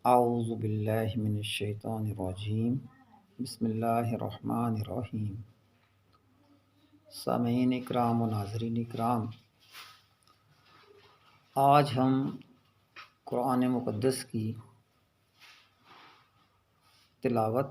اعوذ باللہ من الشیطان الرجیم بسم اللہ الرحمن الرحیم۔ سامعین اکرام و ناظرین اکرام، آج ہم قرآن مقدس کی تلاوت،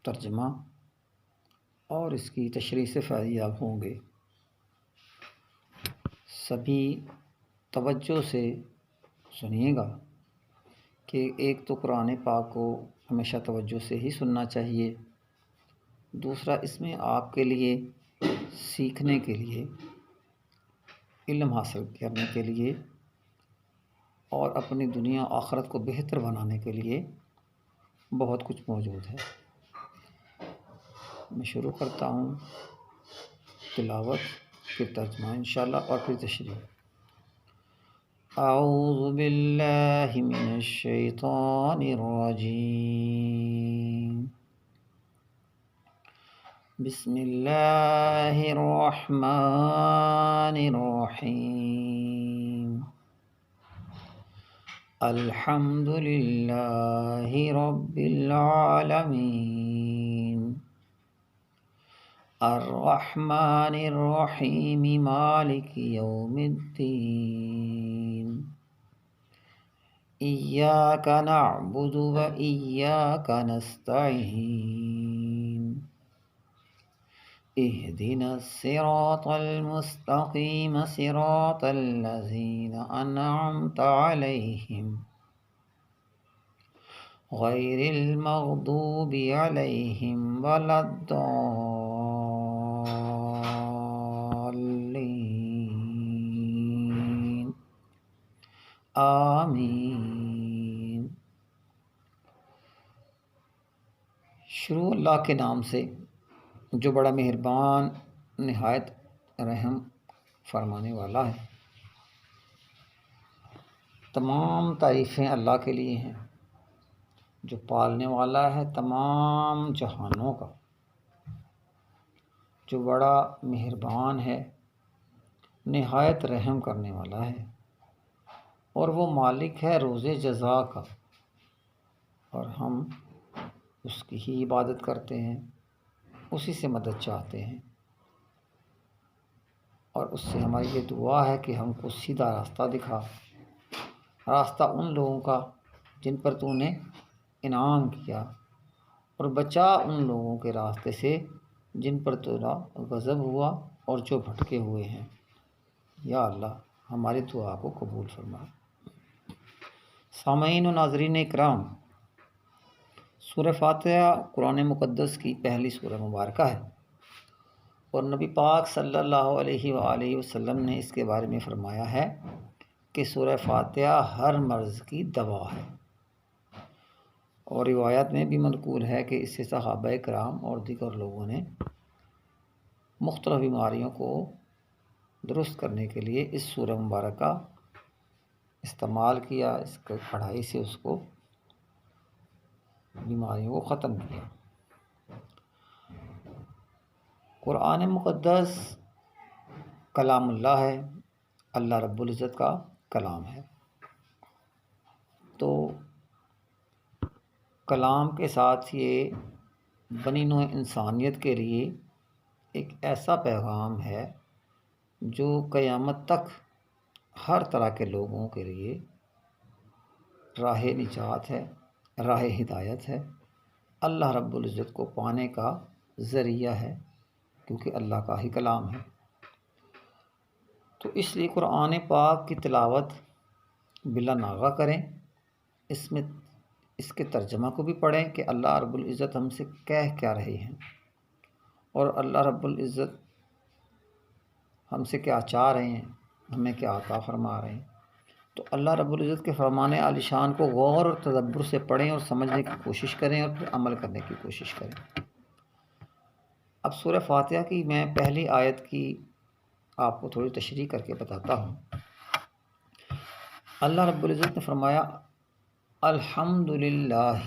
ترجمہ اور اس کی تشریح سے فائدیاب ہوں گے۔ سبھی توجہ سے سنیے گا کہ ایک تو قرآن پاک کو ہمیشہ توجہ سے ہی سننا چاہیے، دوسرا اس میں آپ کے لیے سیکھنے کے لیے، علم حاصل کرنے کے لیے اور اپنی دنیا آخرت کو بہتر بنانے کے لیے بہت کچھ موجود ہے۔ میں شروع کرتا ہوں تلاوت، پھر ترجمہ انشاءاللہ اور پھر تشریح۔ اعوذ باللہ من الشیطان الرجیم، بسم اللہ الرحمن الرحیم، الحمد للہ رب العالمین، الرحمن الرحیم، مالک یوم الدین، ایاک نعبد و ایاک نستعین، اہدنا الصراط المستقیم، صراط الذین انعمت علیہم غیر المغضوب علیہم ولا الضالین، آمین۔ شروع اللہ کے نام سے جو بڑا مہربان، نہایت رحم فرمانے والا ہے۔ تمام تعریفیں اللہ کے لیے ہیں جو پالنے والا ہے تمام جہانوں کا، جو بڑا مہربان ہے، نہایت رحم کرنے والا ہے، اور وہ مالک ہے روز جزا کا، اور ہم اس کی ہی عبادت کرتے ہیں، اسی سے مدد چاہتے ہیں، اور اس سے ہماری یہ دعا ہے کہ ہم کو سیدھا راستہ دکھا، راستہ ان لوگوں کا جن پر تو نے انعام کیا، اور بچا ان لوگوں کے راستے سے جن پر تیرا غضب ہوا اور جو بھٹکے ہوئے ہیں۔ یا اللہ ہماری دعا کو قبول فرما۔ سامعین و ناظرین اکرام، سورہ فاتحہ قرآن مقدس کی پہلی سورہ مبارکہ ہے، اور نبی پاک صلی اللہ علیہ وآلہ وسلم نے اس کے بارے میں فرمایا ہے کہ سورہ فاتحہ ہر مرض کی دوا ہے، اور روایات میں بھی منقول ہے کہ اس سے صحابہ کرام اور دیگر لوگوں نے مختلف بیماریوں کو درست کرنے کے لیے اس سورہ مبارکہ استعمال کیا، اس کی پڑھائی سے اس کو بیماریوں کو ختم کیا۔ قرآن مقدس کلام اللہ ہے، اللہ رب العزت کا کلام ہے، تو کلام کے ساتھ یہ بنی نوع انسانیت کے لیے ایک ایسا پیغام ہے جو قیامت تک ہر طرح کے لوگوں کے لیے راہ نجات ہے، راہ ہدایت ہے، اللہ رب العزت کو پانے کا ذریعہ ہے، کیونکہ اللہ کا ہی کلام ہے۔ تو اس لیے قرآن پاک کی تلاوت بلا ناغہ کریں، اس کے ترجمہ کو بھی پڑھیں کہ اللہ رب العزت ہم سے کہہ کیا رہے ہیں، اور اللہ رب العزت ہم سے کیا چاہ رہے ہیں، ہمیں کیا عطا فرما رہے ہیں۔ تو اللہ رب العزت کے فرمان عالی شان کو غور اور تدبر سے پڑھیں اور سمجھنے کی کوشش کریں، اور پھر عمل کرنے کی کوشش کریں۔ اب سورہ فاتحہ کی میں پہلی آیت کی آپ کو تھوڑی تشریح کر کے بتاتا ہوں۔ اللہ رب العزت نے فرمایا الحمدللہ،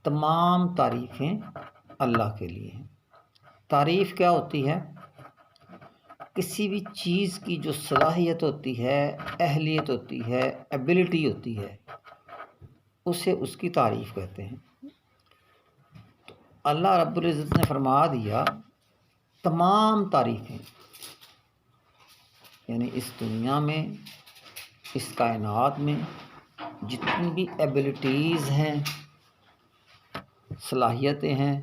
تمام تعریفیں اللہ کے لیے ہیں۔ تعریف کیا ہوتی ہے؟ کسی بھی چیز کی جو صلاحیت ہوتی ہے، اہلیت ہوتی ہے، ایبلٹی ہوتی ہے، اسے اس کی تعریف کہتے ہیں۔ اللہ رب العزت نے فرما دیا تمام تعریفیں، یعنی اس دنیا میں، اس کائنات میں جتنی بھی ایبلٹیز ہیں، صلاحیتیں ہیں،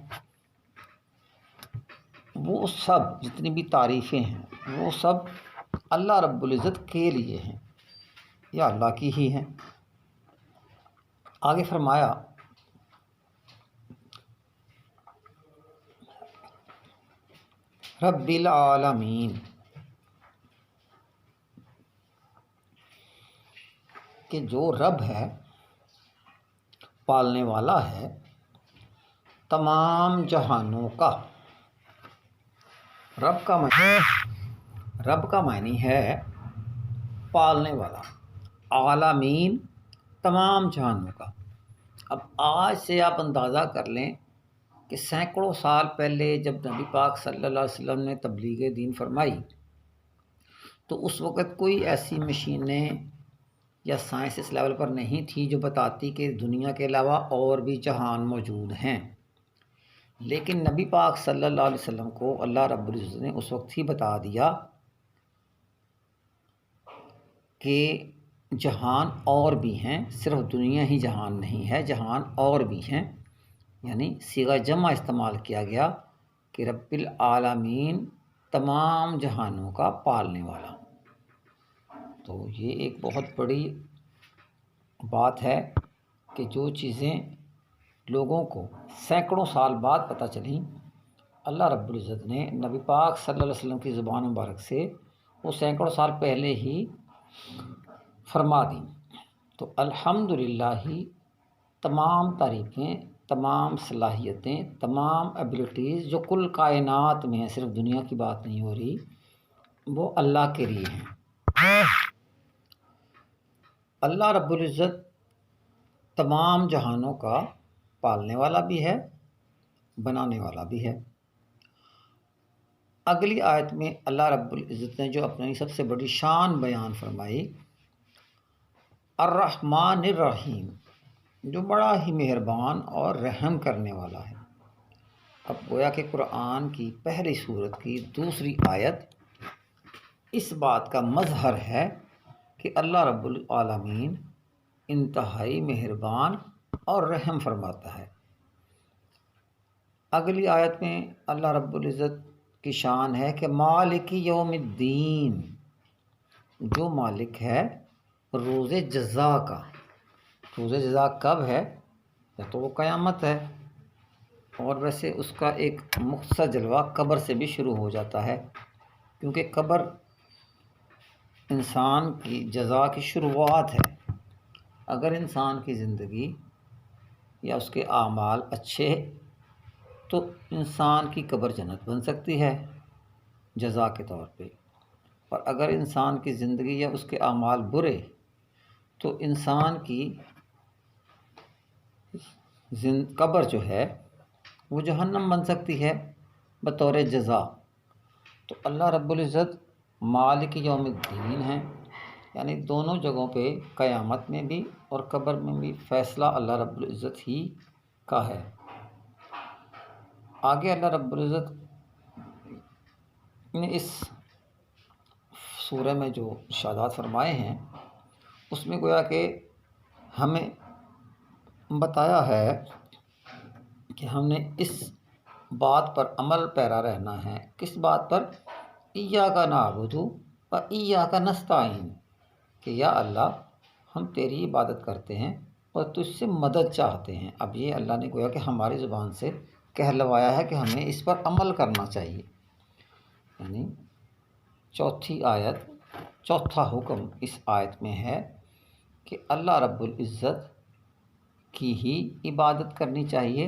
وہ سب جتنی بھی تعریفیں ہیں وہ سب اللہ رب العزت کے لیے ہیں یا اللہ کی ہی ہیں۔ آگے فرمایا رب العالمین، کہ جو رب ہے، پالنے والا ہے تمام جہانوں کا۔ رب کا معنی ہے پالنے والا، عالمین تمام جہانوں کا۔ اب آج سے آپ اندازہ کر لیں کہ سینکڑوں سال پہلے جب نبی پاک صلی اللہ علیہ وسلم نے تبلیغ دین فرمائی تو اس وقت کوئی ایسی مشینیں یا سائنس اس لیول پر نہیں تھی جو بتاتی کہ دنیا کے علاوہ اور بھی جہان موجود ہیں، لیکن نبی پاک صلی اللہ علیہ وسلم کو اللہ رب العزت نے اس وقت ہی بتا دیا کہ جہان اور بھی ہیں، صرف دنیا ہی جہان نہیں ہے، جہان اور بھی ہیں، یعنی صیغہ جمع استعمال کیا گیا کہ رب العالمین تمام جہانوں کا پالنے والا۔ تو یہ ایک بہت بڑی بات ہے کہ جو چیزیں لوگوں کو سینکڑوں سال بعد پتہ چلیں، اللہ رب العزت نے نبی پاک صلی اللہ علیہ وسلم کی زبان مبارک سے وہ سینکڑوں سال پہلے ہی فرما دیں۔ تو الحمدللہ ہی تمام تعریفیں، تمام صلاحیتیں، تمام ایبلٹیز جو کل کائنات میں ہیں، صرف دنیا کی بات نہیں ہو رہی، وہ اللہ کے لیے ہیں۔ اللہ رب العزت تمام جہانوں کا پالنے والا بھی ہے، بنانے والا بھی ہے۔ اگلی آیت میں اللہ رب العزت نے جو اپنی سب سے بڑی شان بیان فرمائی، الرحمن الرحیم، جو بڑا ہی مہربان اور رحم کرنے والا ہے۔ اب گویا کہ قرآن کی پہلی سورت کی دوسری آیت اس بات کا مظہر ہے کہ اللہ رب العالمین انتہائی مہربان اور رحم فرماتا ہے۔ اگلی آیت میں اللہ رب العزت کی شان ہے کہ مالک یوم الدین، جو مالک ہے روز جزا کا۔ روز جزا کب ہے؟ یا تو وہ قیامت ہے، اور ویسے اس کا ایک مختصر جلوہ قبر سے بھی شروع ہو جاتا ہے، کیونکہ قبر انسان کی جزا کی شروعات ہے۔ اگر انسان کی زندگی یا اس کے اعمال اچھے تو انسان کی قبر جنت بن سکتی ہے جزا کے طور پہ، اور اگر انسان کی زندگی یا اس کے اعمال برے تو انسان کی قبر جو ہے وہ جہنم بن سکتی ہے بطور جزا۔ تو اللہ رب العزت مالک یوم الدین ہیں، یعنی دونوں جگہوں پہ، قیامت میں بھی اور قبر میں بھی، فیصلہ اللہ رب العزت ہی کا ہے۔ آگے اللہ رب العزت نے اس سورہ میں جو ارشادات فرمائے ہیں اس میں گویا کہ ہمیں بتایا ہے کہ ہم نے اس بات پر عمل پیرا رہنا ہے۔ کس بات پر؟ ایاک نعبد و ایاک نستعین، کہ یا اللہ ہم تیری عبادت کرتے ہیں اور تجھ سے مدد چاہتے ہیں۔ اب یہ اللہ نے گویا کہ ہماری زبان سے کہلوایا ہے کہ ہمیں اس پر عمل کرنا چاہیے، یعنی چوتھا حکم اس آیت میں ہے کہ اللہ رب العزت کی ہی عبادت کرنی چاہیے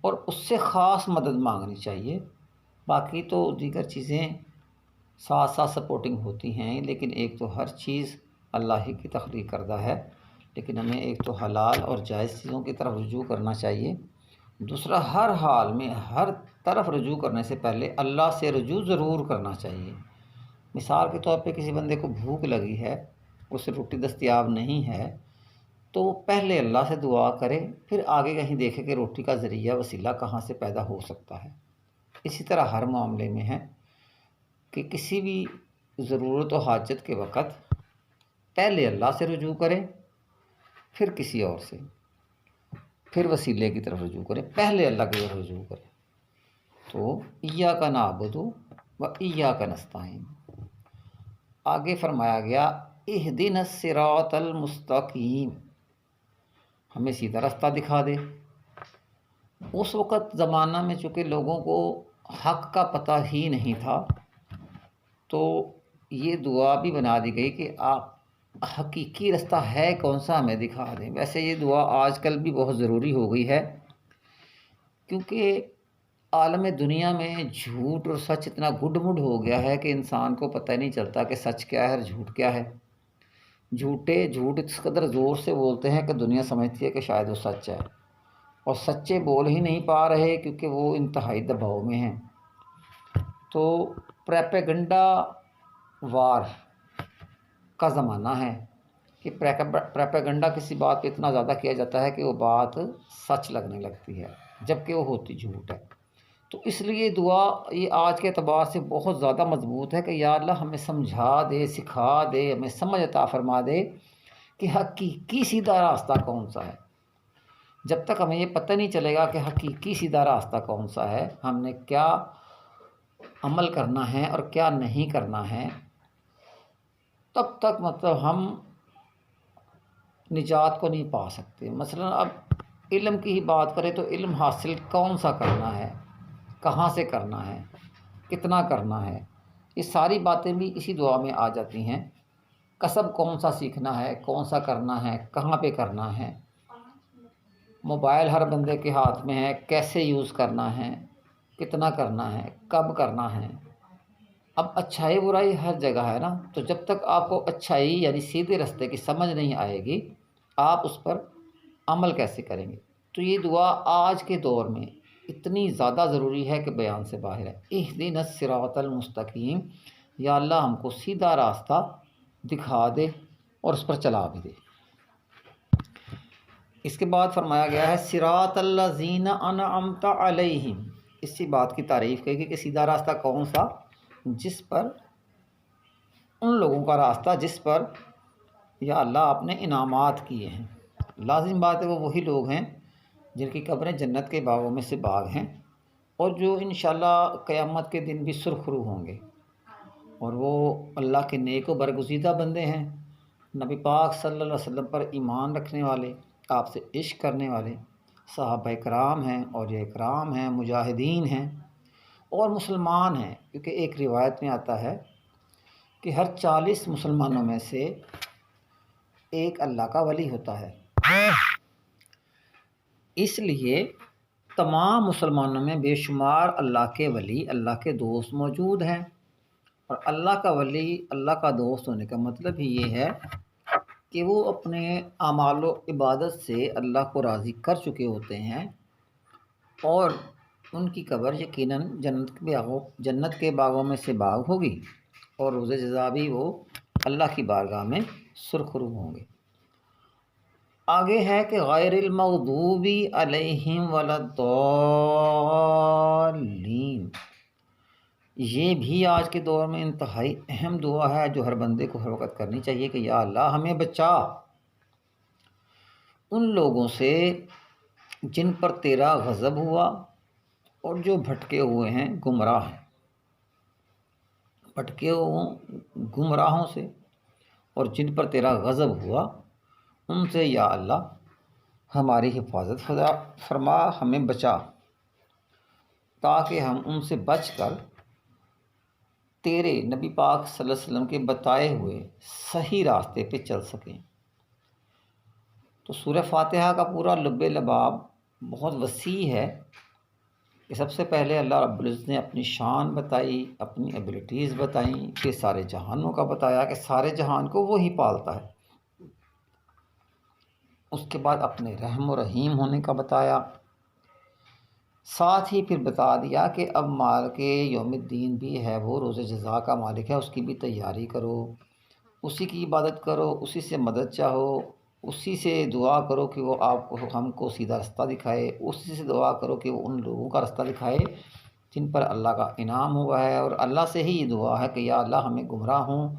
اور اس سے خاص مدد مانگنی چاہیے۔ باقی تو دیگر چیزیں ساتھ ساتھ سپورٹنگ ہوتی ہیں، لیکن ایک تو ہر چیز اللہ ہی کی تخلیق کردہ ہے، لیکن ہمیں ایک تو حلال اور جائز چیزوں کی طرف رجوع کرنا چاہیے، دوسرا، ہر حال میں ہر طرف رجوع کرنے سے پہلے اللہ سے رجوع ضرور کرنا چاہیے۔ مثال کے طور پہ کسی بندے کو بھوک لگی ہے، اسے روٹی دستیاب نہیں ہے، تو وہ پہلے اللہ سے دعا کرے، پھر آگے کہیں دیکھے کہ روٹی کا ذریعہ وسیلہ کہاں سے پیدا ہو سکتا ہے۔ اسی طرح ہر معاملے میں ہے کہ کسی بھی ضرورت و حاجت کے وقت پہلے اللہ سے رجوع کریں، پھر کسی اور سے، پھر وسیلے کی طرف رجوع کریں، پہلے اللہ کی طرف رجوع کریں۔ تو ایاک نعبد و ایاک نستعین۔ آگے فرمایا گیا اہدنا الصراط المستقیم، ہمیں سیدھا راستہ دکھا دے۔ اس وقت زمانہ میں چونکہ لوگوں کو حق کا پتہ ہی نہیں تھا، تو یہ دعا بھی بنا دی گئی کہ آپ حقیقی راستہ ہے کون سا ہمیں دکھا دیں۔ ویسے یہ دعا آج کل بھی بہت ضروری ہو گئی ہے، کیونکہ عالم دنیا میں جھوٹ اور سچ اتنا گڈ مڈ ہو گیا ہے کہ انسان کو پتہ نہیں چلتا کہ سچ کیا ہے اور جھوٹ کیا ہے۔ جھوٹ اس قدر زور سے بولتے ہیں کہ دنیا سمجھتی ہے کہ شاید وہ سچ ہے، اور سچے بول ہی نہیں پا رہے کیونکہ وہ انتہائی دباؤ میں ہیں۔ تو پریپیگنڈا وار کا زمانہ ہے کہ پریپیگنڈا کسی بات پہ اتنا زیادہ کیا جاتا ہے کہ وہ بات سچ لگنے لگتی ہے، جبکہ وہ ہوتی جھوٹ ہے۔ تو اس لیے دعا یہ آج کے اعتبار سے بہت زیادہ مضبوط ہے کہ یا اللہ ہمیں سمجھا دے، سکھا دے، ہمیں سمجھ عطا فرما دے کہ حقیقی سیدھا راستہ کون سا ہے۔ جب تک ہمیں یہ پتہ نہیں چلے گا کہ حقیقی سیدھا راستہ کون سا ہے، ہم نے کیا عمل کرنا ہے اور کیا نہیں کرنا ہے، تب تک ہم نجات کو نہیں پا سکتے۔ مثلا اب علم کی ہی بات کریں تو علم حاصل کون سا کرنا ہے، کہاں سے کرنا ہے، کتنا کرنا ہے، یہ ساری باتیں بھی اسی دعا میں آ جاتی ہیں۔ کسب کون سا سیکھنا ہے، کون سا کرنا ہے، کہاں پہ کرنا ہے۔ موبائل ہر بندے کے ہاتھ میں ہے، کیسے یوز کرنا ہے، کتنا کرنا ہے، کب کرنا ہے۔ اب اچھائی برائی ہر جگہ ہے نا، تو جب تک آپ کو اچھائی یعنی سیدھے راستے کی سمجھ نہیں آئے گی، آپ اس پر عمل کیسے کریں گے۔ تو یہ دعا آج کے دور میں اتنی زیادہ ضروری ہے کہ بیان سے باہر ہے۔ اہدنا الصراط المستقیم، یا اللہ ہم کو سیدھا راستہ دکھا دے اور اس پر چلا بھی دے۔ اس کے بعد فرمایا گیا ہے صراط الذین انعمت علیہم، اسی بات کی تعریف کہی کہ سیدھا راستہ کون سا، جس پر ان لوگوں کا راستہ جس پر یا اللہ آپ نے انعامات کیے ہیں۔ لازم بات ہے وہ وہی لوگ ہیں جن کی قبریں جنت کے باغوں میں سے باغ ہیں، اور جو انشاءاللہ قیامت کے دن بھی سرخرو ہوں گے، اور وہ اللہ کے نیک و برگزیدہ بندے ہیں، نبی پاک صلی اللہ علیہ وسلم پر ایمان رکھنے والے، آپ سے عشق کرنے والے صحابہ کرام ہیں، اولیاء کرام ہیں، مجاہدین ہیں اور مسلمان ہیں، کیونکہ ایک روایت میں آتا ہے کہ ہر 40 مسلمانوں میں سے ایک اللہ کا ولی ہوتا ہے۔ اس لیے تمام مسلمانوں میں بے شمار اللہ کے ولی، اللہ کے دوست موجود ہیں، اور اللہ کا ولی، اللہ کا دوست ہونے کا مطلب ہی یہ ہے کہ وہ اپنے اعمال و عبادت سے اللہ کو راضی کر چکے ہوتے ہیں، اور ان کی قبر یقیناً جنت کے باغوں میں سے باغ ہوگی، اور روز جزا بھی وہ اللہ کی بارگاہ میں سرخرو ہوں گے۔ آگے ہے کہ غیر المغضوب علیہم ولا الضالین، یہ بھی آج کے دور میں انتہائی اہم دعا ہے جو ہر بندے کو ہر وقت کرنی چاہیے کہ یا اللہ ہمیں بچا ان لوگوں سے جن پر تیرا غضب ہوا اور جو بھٹکے ہوئے ہیں، گمراہ ہیں، بھٹکے ہوئے گمراہوں سے، اور جن پر تیرا غضب ہوا ان سے یا اللہ ہماری حفاظت فرما، ہمیں بچا، تاکہ ہم ان سے بچ کر تیرے نبی پاک صلی اللہ علیہ وسلم کے بتائے ہوئے صحیح راستے پہ چل سکیں۔ تو سورہ فاتحہ کا پورا لب لباب بہت وسیع ہے کہ سب سے پہلے اللہ رب العزت نے اپنی شان بتائی، اپنی ایبلٹیز بتائیں، پھر سارے جہانوں کا بتایا کہ سارے جہان کو وہی پالتا ہے، اس کے بعد اپنے رحم و رحیم ہونے کا بتایا، ساتھ ہی پھر بتا دیا کہ اب مالک یوم الدین بھی ہے، وہ روز جزا کا مالک ہے، اس کی بھی تیاری کرو، اسی کی عبادت کرو، اسی سے مدد چاہو، اسی سے دعا کرو کہ وہ آپ کو ہم کو سیدھا رستہ دکھائے، اسی سے دعا کرو کہ وہ ان لوگوں کا رستہ دکھائے جن پر اللہ کا انعام ہوا ہے، اور اللہ سے ہی یہ دعا ہے کہ یا اللہ ہمیں گمراہ ہوں